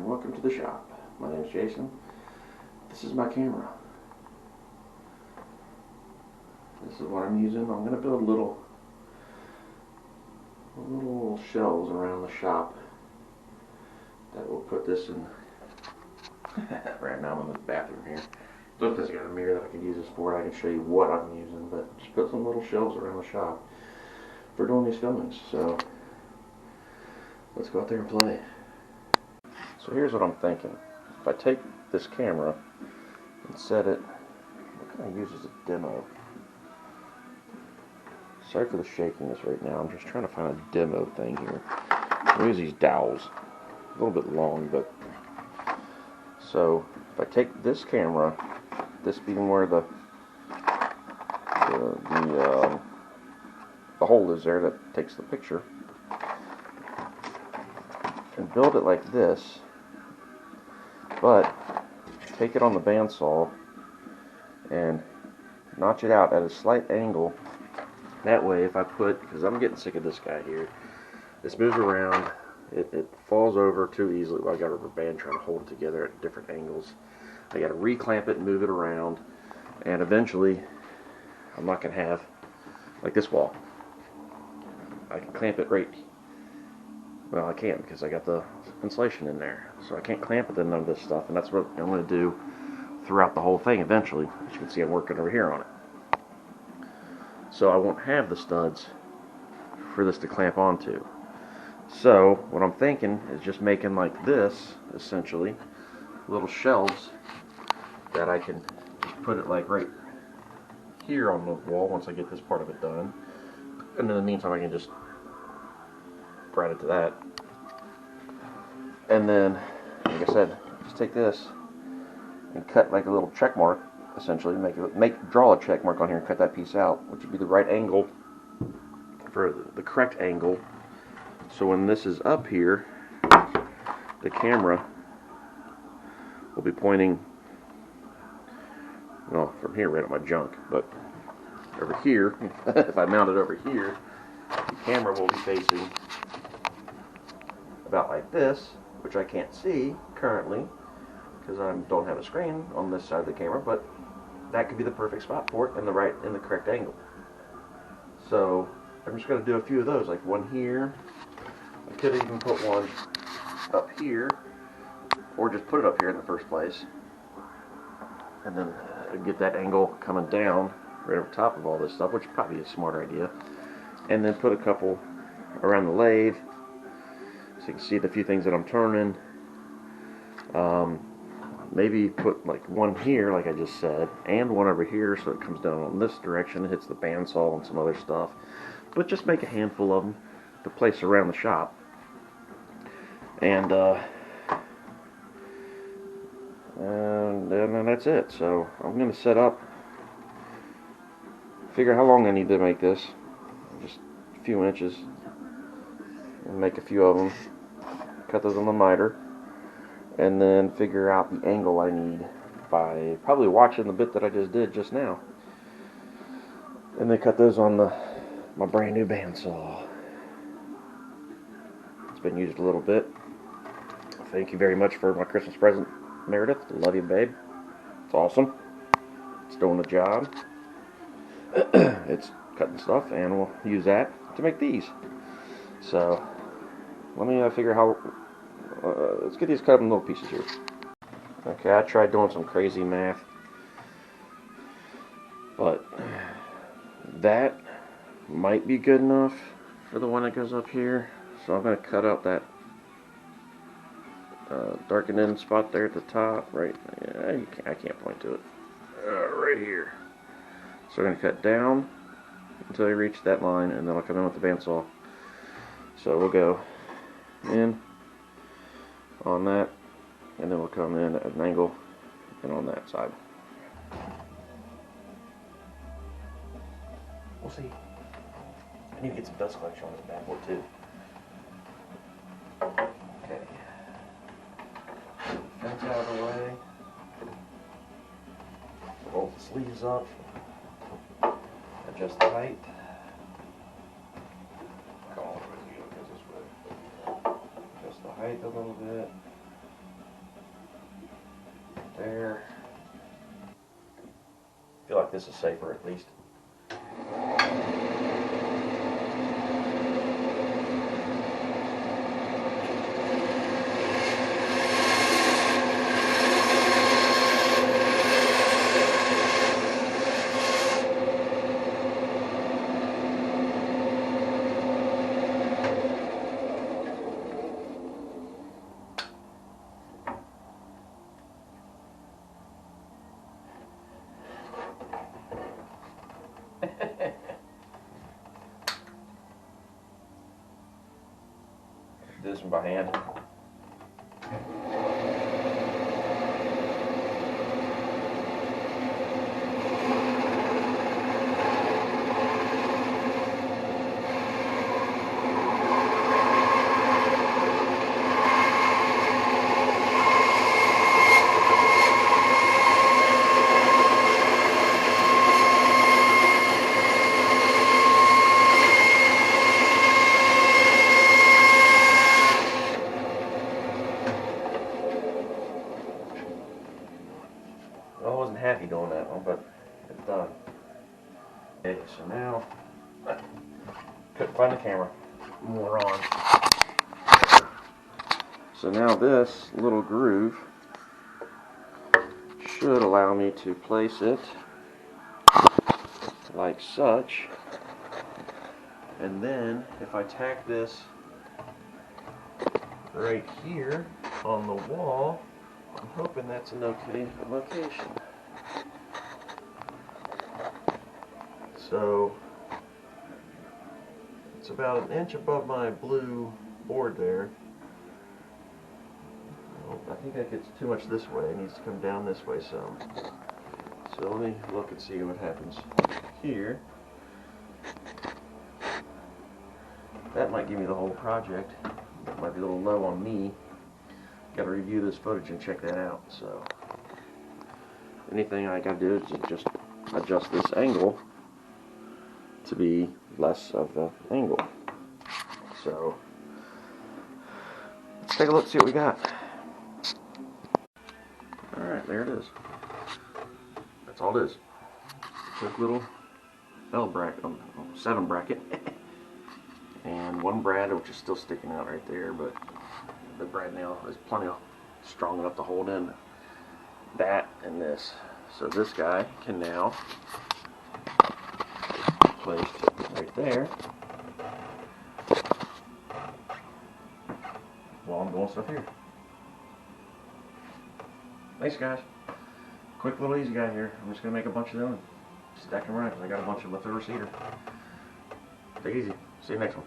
welcome to the shop. My name is Jason. This is my camera. This is what I'm using. I'm going to build little shelves around the shop that will put this in. Right now I'm in the bathroom here. Look, this got a mirror that I can use this for. I can show you what I'm using, but just put some little shelves around the shop for doing these filmings. So let's go out there and play. So here's what I'm thinking. If I take this camera and set it, what can I use as a demo? Sorry for the shakiness right now. I'm just trying to find a demo thing here. I use these dowels. A little bit long, but so if I take this camera, this being where the hole is there that takes the picture, and build it like this, but take it on the bandsaw and notch it out at a slight angle. That way, if I put, because I'm getting sick of this guy here, this moves around, it falls over too easily. Well, I got a rubber band trying to hold it together at different angles. I got to reclamp it and move it around, and eventually I'm not going to have like this wall. I can clamp it right. Well, I can't because I got the insulation in there, so I can't clamp it in none of this stuff, and that's what I'm going to do throughout the whole thing eventually. As you can see, I'm working over here on it. So I won't have the studs for this to clamp onto. So what I'm thinking is just making like this, essentially, little shelves that I can just put it like right here on the wall once I get this part of it done. And in the meantime, I can just right it to that. And then, like I said, just take this and cut like a little check mark, essentially, draw a check mark on here and cut that piece out, which would be the right angle for the correct angle. So when this is up here, the camera will be pointing, well, from here right at my junk, but over here, if I mount it over here, the camera will be facing about like this, which I can't see currently because I don't have a screen on this side of the camera, but that could be the perfect spot for it in the correct angle. So I'm just going to do a few of those, like one here. I could even put one up here, or just put it up here in the first place, and then get that angle coming down right over top of all this stuff, which is probably a smarter idea. And then put a couple around the lathe, so you can see the few things that I'm turning. Maybe put like one here, like I just said, and one over here, so it comes down on this direction, it hits the bandsaw and some other stuff. But just make a handful of them to place around the shop. And then that's it. So I'm going to set up, figure how long I need to make this, just a few inches, and make a few of them, cut those on the miter, and then figure out the angle I need by probably watching the bit that I just did just now, and then cut those on my brand new bandsaw. It's been used a little bit. Thank you very much for my Christmas present, Meredith. Love you, babe. It's awesome. It's doing the job. It's cutting stuff, and we'll use that to make these. So let me figure how. Let's get these cut up in little pieces here. Okay, I tried doing some crazy math, but that might be good enough for the one that goes up here. So I'm going to cut out that darkened in spot there at the top, right? Yeah, I can't point to it. Right here. So we're going to cut down until I reach that line, and then I'll come in with the bandsaw. So we'll go in on that, and then we'll come in at an angle and on that side. We'll see. I need to get some dust collection on this bad boy too. Okay. Fence out of the way. Roll the sleeves up. Adjust the height. Come on, this way. Adjust the height a little bit. there. I feel like this is safer at least. Do this one by hand. I wasn't happy doing that one, but it's done. Okay, so now, couldn't find the camera. Moron. So now this little groove should allow me to place it like such. And then if I tack this right here on the wall, I'm hoping that's an okay location. So it's about 1 inch above my blue board there. Well, I think that gets too much this way. It needs to come down this way some. So let me look and see what happens here. That might give me the whole project. That might be a little low on me. Got to review this footage and check that out. So anything I got to do is just adjust this angle to be less of the angle. So let's take a look, see what we got. Alright, there it is. That's all it is. Quick little L bracket, 7 bracket. And one brad, which is still sticking out right there, but the brad nail is plenty strong enough to hold in that and this. So this guy can now be placed right there while I'm doing stuff here. Thanks, guys. Quick little easy guy here. I'm just going to make a bunch of them and stack them around because I got a bunch of leftover cedar. Take it easy. See you next one.